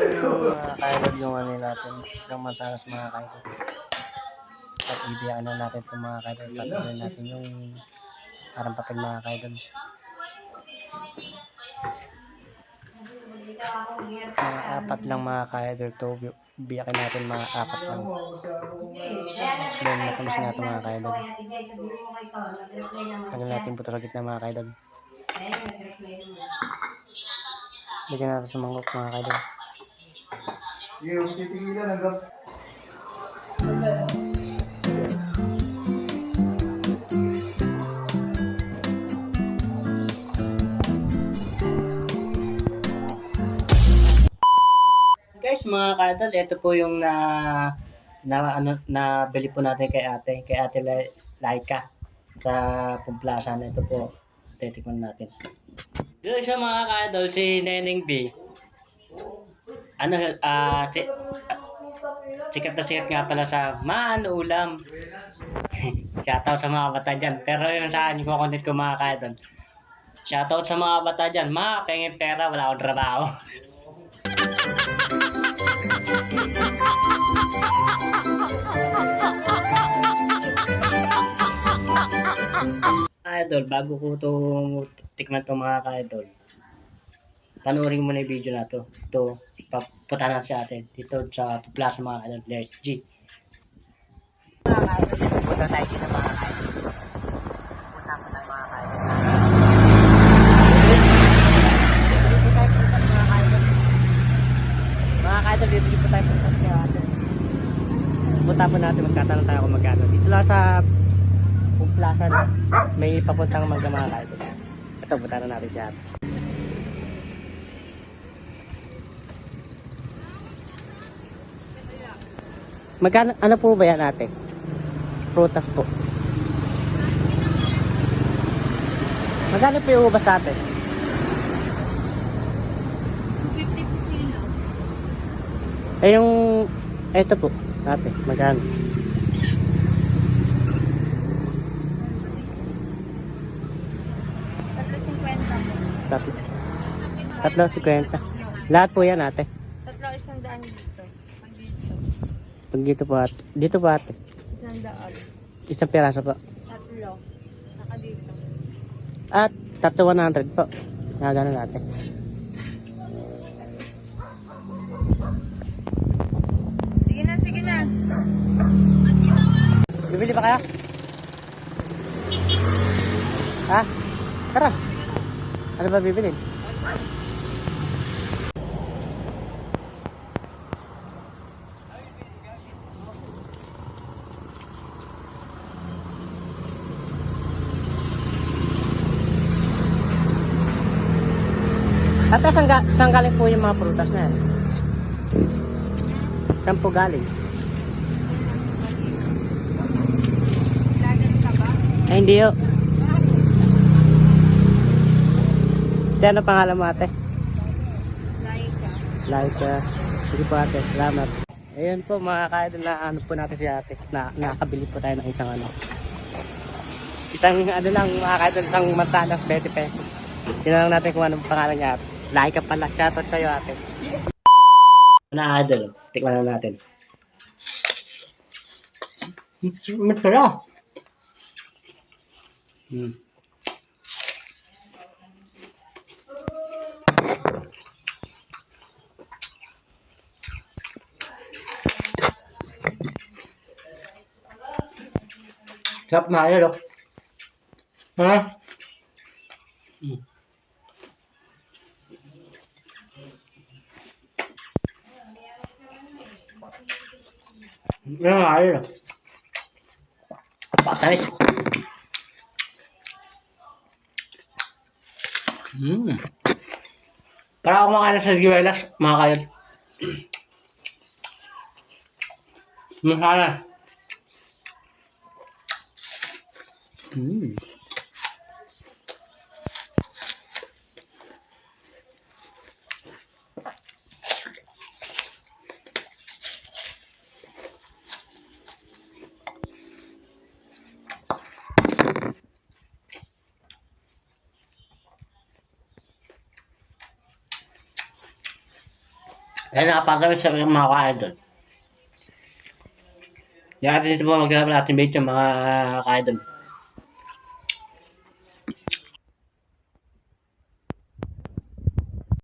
Mga kailad yung ano natin. Isang mansanas mga kailad. At ibiyakan na natin itong mga kailad. Tatagyan natin yung parang papel mga kailad. Mga apat lang mga kailad to. Biyakin natin mga apat lang. Then matamis nga ito mga kailad. Tagal natin puto sa gitna mga kailad. Lagyan natin sa mangkok mga kailad. Yung titigilan hanggang Guys, mga kaidol, ito po yung nabili po natin kay Ate Laika sa Pumplasan. Ito po, titikman natin. Doon siya mga kaidol, si Neneng B. Ano, sikat na sikat nga pala sa Maano Ulam. Shoutout sa mga bata dyan. Pero yung sa akin, yung kukontent ko mga kaidol. Shoutout sa mga bata dyan. Pengin pera, wala akong trabaho. Idol, bago ko itong tikman itong mga ka-idol, panoorin mo na yung video na to. Ito, papunta na siya atin dito sa Plus mga ka-idol. Let's G. Mga ka-idol, punta tayo dito mga ka-idol. Punta ko tayo mga ka-idol. Mga ka-idol, dito po tayo punta siya atin. Punta po natin, magtatanong tayo kung magkano. Dito lang sa Plaza, may papuntang Mangga mga kaidol. Ito, punta na natin siya. Magkano, ano po ba yan ate? Prutas po. Magkano po yung ubas ate? 50 kilo. Eh yung, ito po, ate, magkano? Tatlo 50. Lahat po yan ate. Tatlo 100 dito. Pag dito po ate. Dito po ate. 100. Isang piraso po. Tatlo. Saka dito. At tatlo 100 po. Ganun ate. Sige na, sige na. Bibili pa kaya? Ha? Tara. Ano ba bibili? Ate, saan galing po yung mga prutas na yan? Saan po galing? Lagan ka ba? Ay, hindi yo. Ano pangalan mo ate? Laika. Like, sige po ate, salamat. Ayun po mga kaidol, na ano po natin si ate. Nakakabili po tayo ng isang ano. Isang ano lang mga kaidol, isang mansanas 20 pesos. Tinanong natin kung anong pangalan niya ate. Like pala, shoutout sa'yo ate. Na idol, tikman na natin. Masarap. Sarap na idol. Ha? Yan ayun. Patay. Para ako makain sa Giguelas, mga kayon. Masala. Kaya nakapasawin sa mga ka-idol. Yan natin ito po magkakaroon natin video mga ka-idol.